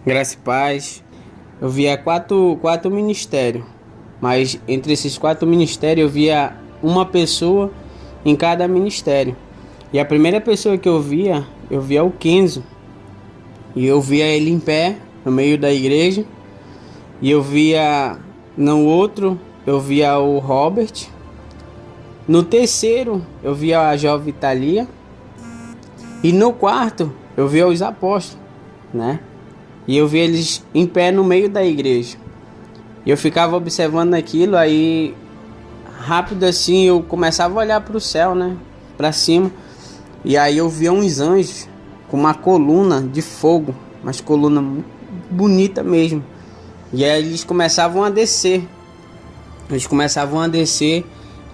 Graça e paz. Eu via quatro ministérios, mas entre esses 4 ministérios eu via uma pessoa em cada ministério. E a primeira pessoa que eu via o Kenzo. E eu via ele em pé no meio da igreja. E eu via no outro, eu via o Robert. No terceiro, eu via a jovem Thalia. E no quarto, eu via os apóstolos, né? E eu vi eles em pé no meio da igreja. E eu ficava observando aquilo, aí rápido assim eu começava a olhar para o céu, né? Para cima. E aí eu via uns anjos com uma coluna de fogo, mas coluna bonita mesmo. E aí eles começavam a descer.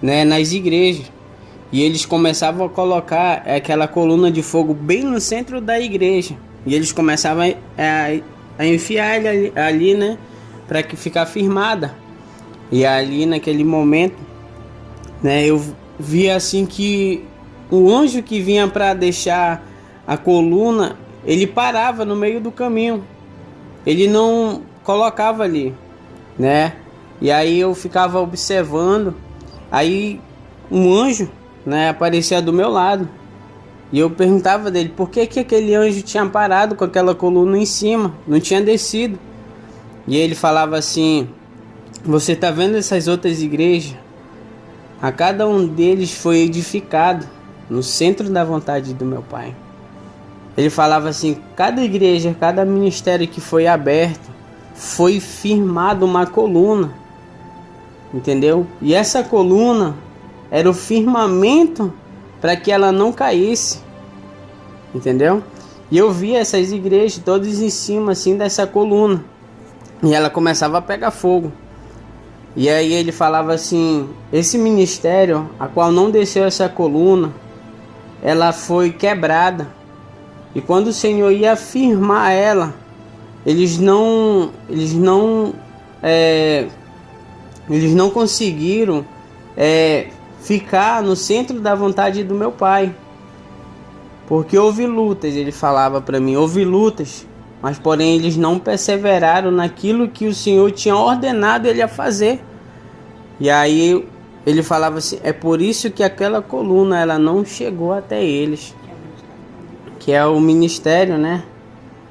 Né, nas igrejas. E eles começavam a colocar aquela coluna de fogo bem no centro da igreja. E eles começavam a enfiar ele ali, né? Para que ficar firmada. E ali naquele momento, né? Eu via assim que o anjo que vinha para deixar a coluna, ele parava no meio do caminho. Ele não colocava ali, né? E aí eu ficava observando. Aí um anjo, né? Aparecia do meu lado. E eu perguntava dele por que aquele anjo tinha parado com aquela coluna em cima, não tinha descido. E ele falava assim: você está vendo essas outras igrejas? A cada um deles foi edificado no centro da vontade do meu Pai. Ele falava assim: cada igreja, cada ministério que foi aberto, foi firmado uma coluna. Entendeu? E essa coluna era o firmamento para que ela não caísse, entendeu? E eu via essas igrejas todas em cima assim dessa coluna, e ela começava a pegar fogo. E aí ele falava assim: esse ministério, a qual não desceu essa coluna, ela foi quebrada. E quando o Senhor ia firmar ela, eles não conseguiram ficar no centro da vontade do meu Pai, porque houve lutas. Ele falava para mim: houve lutas, mas porém eles não perseveraram naquilo que o Senhor tinha ordenado ele a fazer. E aí ele falava assim: é por isso que aquela coluna ela não chegou até eles, que é o ministério, né?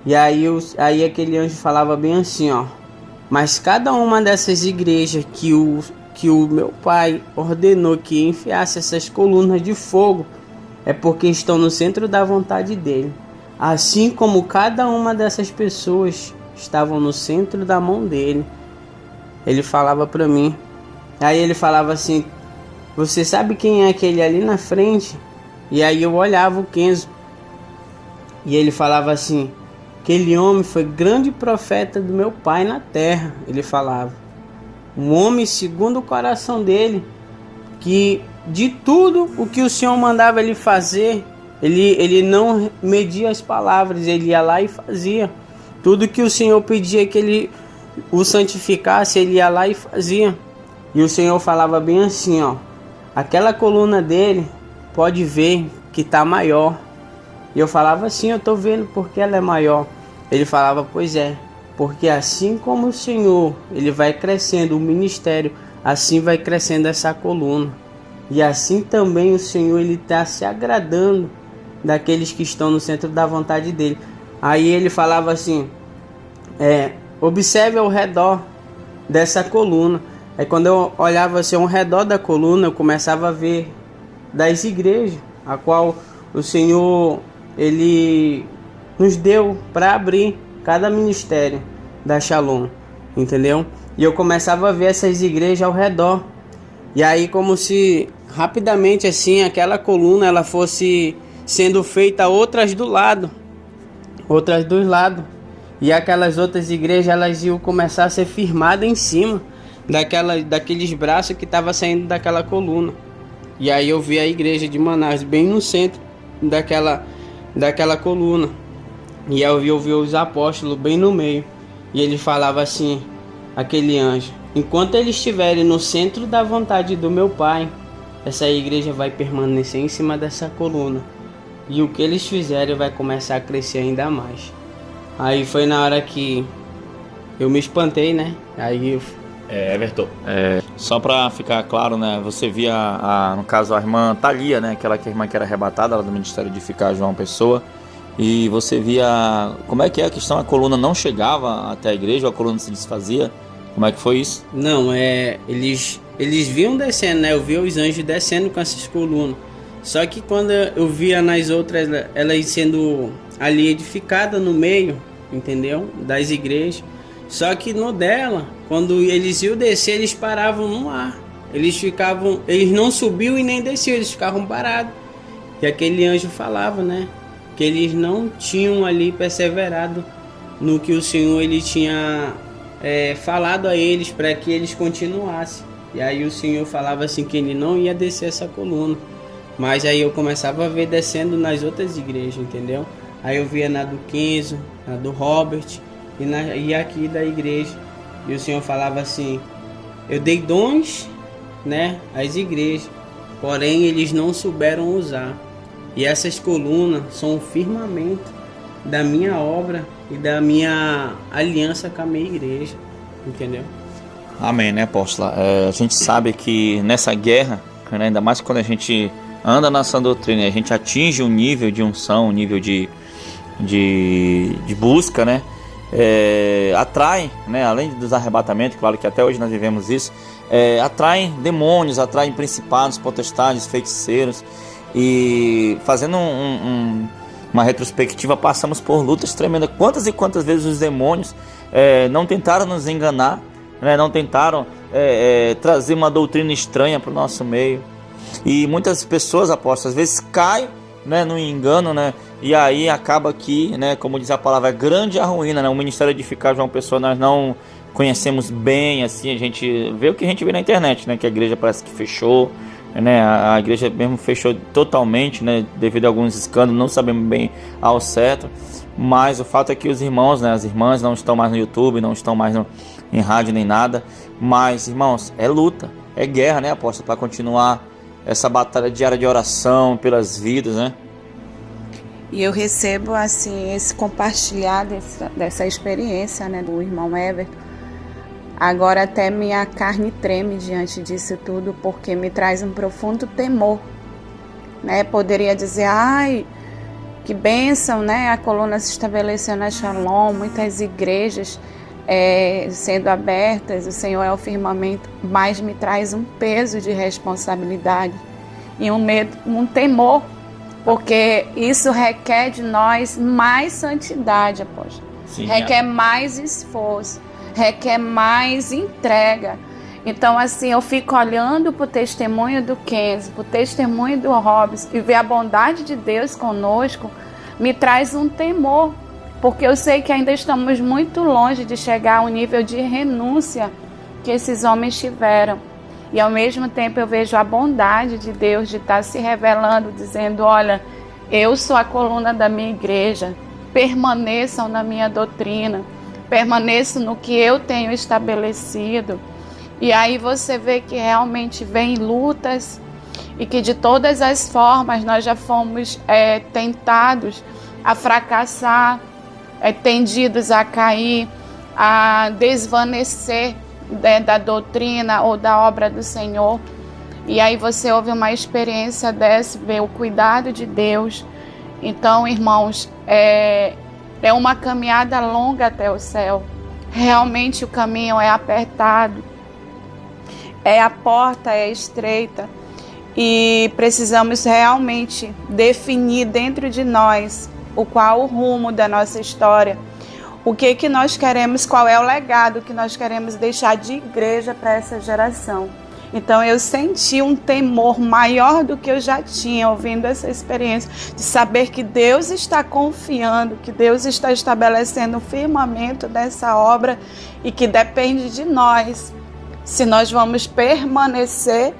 E aí aquele anjo falava bem assim, ó: mas cada uma dessas igrejas que o meu Pai ordenou que enfiasse essas colunas de fogo, é porque estão no centro da vontade dele. Assim como cada uma dessas pessoas estavam no centro da mão dele. Ele falava para mim. Aí ele falava assim: você sabe quem é aquele ali na frente? E aí eu olhava o Kenzo. E ele falava assim: aquele homem foi grande profeta do meu Pai na terra. Ele falava: um homem segundo o coração dele, que de tudo o que o Senhor mandava ele fazer, ele não media as palavras, ele ia lá e fazia. Tudo que o Senhor pedia que ele o santificasse, ele ia lá e fazia. E o Senhor falava bem assim, ó: aquela coluna dele, pode ver que está maior. E eu falava assim: eu estou vendo porque ela é maior. Ele falava: pois é, porque assim como o Senhor ele vai crescendo o ministério, assim vai crescendo essa coluna. E assim também o Senhor ele está se agradando daqueles que estão no centro da vontade dele. Aí ele falava assim: observe ao redor dessa coluna. Aí quando eu olhava assim ao redor da coluna, eu começava a ver das igrejas a qual o Senhor ele nos deu para abrir cada ministério da Shalom, entendeu? E eu começava a ver essas igrejas ao redor. E aí como se rapidamente assim aquela coluna ela fosse sendo feita outras dos lados. E aquelas outras igrejas elas iam começar a ser firmadas em cima daqueles braços que estavam saindo daquela coluna. E aí eu vi a igreja de Manaus bem no centro daquela coluna. E eu vi os apóstolos bem no meio. E ele falava assim, aquele anjo: enquanto eles estiverem no centro da vontade do meu Pai, essa igreja vai permanecer em cima dessa coluna. E o que eles fizerem vai começar a crescer ainda mais. Aí foi na hora que eu me espantei, né? Aí eu... Everton, só para ficar claro, né? Você via, no caso, a irmã Thalia, né? Aquela irmã que era arrebatada lá do Ministério de Ficar João Pessoa. E você via como é que é a questão, a coluna não chegava até a igreja, ou a coluna se desfazia? Como é que foi isso? Não, eles viam descendo, né? Eu via os anjos descendo com essas colunas. Só que quando eu via nas outras, elas sendo ali edificadas no meio, entendeu? Das igrejas. Só que no dela, quando eles iam descer, eles paravam no ar. Eles não subiam e nem desciam, eles ficavam parados. E aquele anjo falava, né? Que eles não tinham ali perseverado no que o Senhor ele tinha falado a eles para que eles continuassem. E aí o Senhor falava assim que ele não ia descer essa coluna. Mas aí eu começava a ver descendo nas outras igrejas, entendeu? Aí eu via na do Kenzo, na do Robert e aqui da igreja. E o Senhor falava assim: eu dei dons, né, às igrejas, porém eles não souberam usar. E essas colunas são o firmamento da minha obra e da minha aliança com a minha igreja, entendeu? Amém, né, apóstola? A gente sabe que nessa guerra, né, ainda mais quando a gente anda nessa doutrina, a gente atinge um nível de unção, um nível de busca, né? Atrai, né, além dos arrebatamentos, claro que até hoje nós vivemos isso, atraem demônios, atraem principados, potestades, feiticeiros. E fazendo uma retrospectiva, passamos por lutas tremendas. Quantas e quantas vezes os demônios não tentaram nos enganar, né? Não tentaram trazer uma doutrina estranha para o nosso meio. E muitas pessoas, apóstolos, às vezes caem, né, no engano, né? E aí acaba que, né, como diz a palavra, grande a ruína, né? O Ministério de Ficar João Pessoa nós não conhecemos bem, assim, a gente vê o que a gente vê na internet, né? Que a igreja parece que fechou, né? A igreja mesmo fechou totalmente, né? Devido a alguns escândalos, não sabemos bem ao certo. Mas o fato é que os irmãos, né, as irmãs não estão mais no YouTube, não estão mais em rádio nem nada. Mas, irmãos, é luta, é guerra, né, apóstolo? Para continuar essa batalha diária de oração pelas vidas, né? E eu recebo, assim, esse compartilhar dessa experiência, né, do irmão Everton. Agora até minha carne treme diante disso tudo, porque me traz um profundo temor, né? Poderia dizer, ai, que bênção, né? A coluna se estabeleceu na Shalom, muitas igrejas sendo abertas, o Senhor é o firmamento, mas me traz um peso de responsabilidade e um medo, um temor, porque isso requer de nós mais santidade, apóstolo. Sim, requer mais esforço, requer mais entrega. Então, assim, eu fico olhando para o testemunho do Kenzo, para o testemunho do Robson, e ver a bondade de Deus conosco, me traz um temor, porque eu sei que ainda estamos muito longe de chegar ao nível de renúncia que esses homens tiveram. E ao mesmo tempo eu vejo a bondade de Deus de estar se revelando, dizendo, olha, eu sou a coluna da minha igreja, permaneçam na minha doutrina, permaneçam no que eu tenho estabelecido. E aí você vê que realmente vem lutas e que de todas as formas nós já fomos tentados a fracassar, tendidos a cair, a desvanecer da doutrina ou da obra do Senhor. E aí você ouve uma experiência dessa, vê o cuidado de Deus. Então, irmãos, é uma caminhada longa até o céu. Realmente o caminho é apertado, a porta é estreita e precisamos realmente definir dentro de nós qual o rumo da nossa história, o que nós queremos, qual é o legado que nós queremos deixar de igreja para essa geração. Então eu senti um temor maior do que eu já tinha ouvindo essa experiência, de saber que Deus está confiando, que Deus está estabelecendo o firmamento dessa obra e que depende de nós, se nós vamos permanecer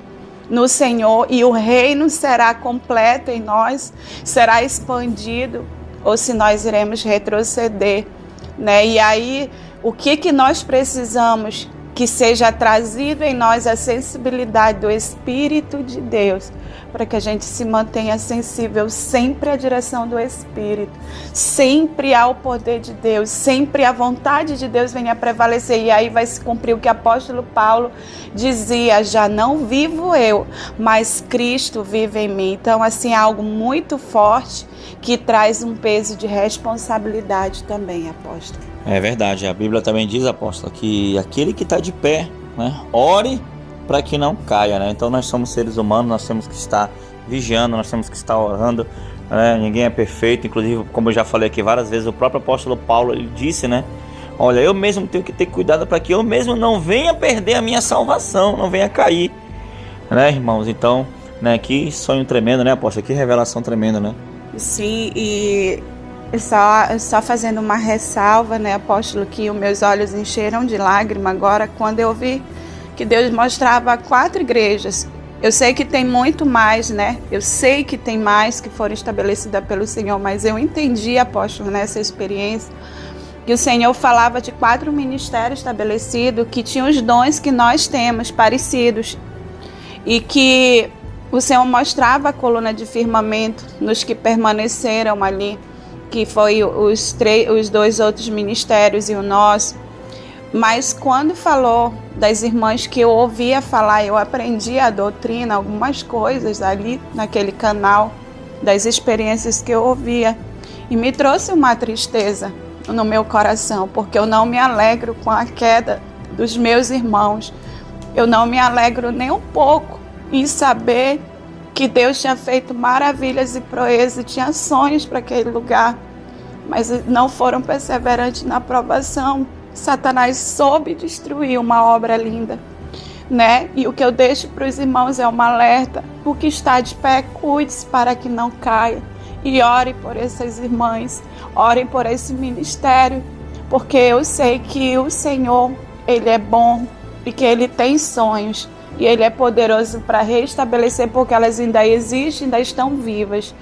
no Senhor e o reino será completo em nós, será expandido, ou se nós iremos retroceder, né? E aí, o que nós precisamos? Que seja trazido em nós a sensibilidade do Espírito de Deus, para que a gente se mantenha sensível sempre à direção do Espírito, sempre ao poder de Deus, sempre a vontade de Deus venha prevalecer. E aí vai se cumprir o que o apóstolo Paulo dizia: já não vivo eu, mas Cristo vive em mim. Então, assim, é algo muito forte que traz um peso de responsabilidade também, apóstolo. É verdade, a Bíblia também diz, apóstolo, que aquele que está de pé, né, ore para que não caia, né? Então nós somos seres humanos, nós temos que estar vigiando, nós temos que estar orando, né? Ninguém é perfeito, inclusive, como eu já falei aqui várias vezes, o próprio apóstolo Paulo, ele disse, né? Olha, eu mesmo tenho que ter cuidado para que eu mesmo não venha perder a minha salvação, não venha cair, né, irmãos? Então, né, que sonho tremendo, né, apóstolo? Que revelação tremenda, né? Sim, e só fazendo uma ressalva, né, apóstolo, que os meus olhos encheram de lágrima agora quando eu vi que Deus mostrava 4 igrejas. Eu sei que tem muito mais, né? Eu sei que tem mais que foram estabelecidas pelo Senhor, mas eu entendi, apóstolo, nessa experiência, que o Senhor falava de 4 ministérios estabelecidos que tinham os dons que nós temos, parecidos, e que o Senhor mostrava a coluna de firmamento nos que permaneceram ali, que foi os 2 outros ministérios e o nosso. Mas quando falou das irmãs que eu ouvia falar, eu aprendi a doutrina, algumas coisas ali naquele canal, das experiências que eu ouvia, e me trouxe uma tristeza no meu coração, porque eu não me alegro com a queda dos meus irmãos. Eu não me alegro nem um pouco em saber que Deus tinha feito maravilhas e proezas, tinha sonhos para aquele lugar, mas não foram perseverantes na aprovação. Satanás soube destruir uma obra linda, né? E o que eu deixo para os irmãos é um alerta: o que está de pé, cuide-se para que não caia, e ore por essas irmãs, orem por esse ministério, porque eu sei que o Senhor, Ele é bom e que Ele tem sonhos. E Ele é poderoso para restabelecer, porque elas ainda existem, ainda estão vivas.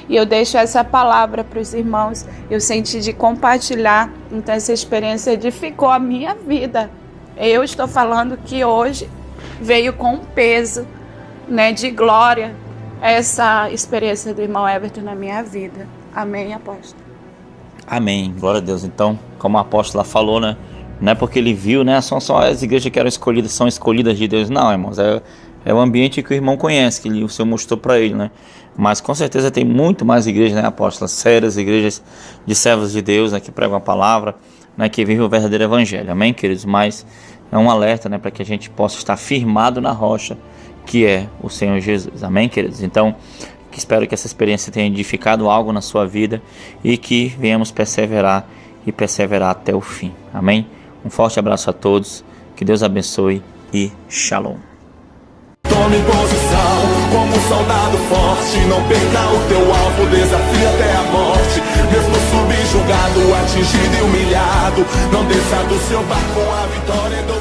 E eu deixo essa palavra para os irmãos. Eu senti de compartilhar. Então essa experiência edificou a minha vida. Eu estou falando que hoje veio com um peso, né, de glória, essa experiência do irmão Everton na minha vida. Amém, apóstolo? Amém, glória a Deus. Então, como a apóstola falou, né? Não é porque ele viu, né? São só as igrejas que eram escolhidas, são escolhidas de Deus. Não, irmãos, é o ambiente que o irmão conhece, que o Senhor mostrou para ele, né? Mas com certeza tem muito mais igrejas, né, apóstola? Sérias, igrejas de servos de Deus, né, que pregam a palavra, né, que vivem o verdadeiro evangelho. Amém, queridos? Mas é um alerta, né, para que a gente possa estar firmado na rocha, que é o Senhor Jesus. Amém, queridos? Então, espero que essa experiência tenha edificado algo na sua vida e que venhamos perseverar e perseverar até o fim. Amém? Um forte abraço a todos, que Deus abençoe e shalom. Tome posição como um soldado forte, não perca o teu alvo, desafie até a morte. Mesmo subjugado, atingido e humilhado, não desça do seu barco, a vitória é do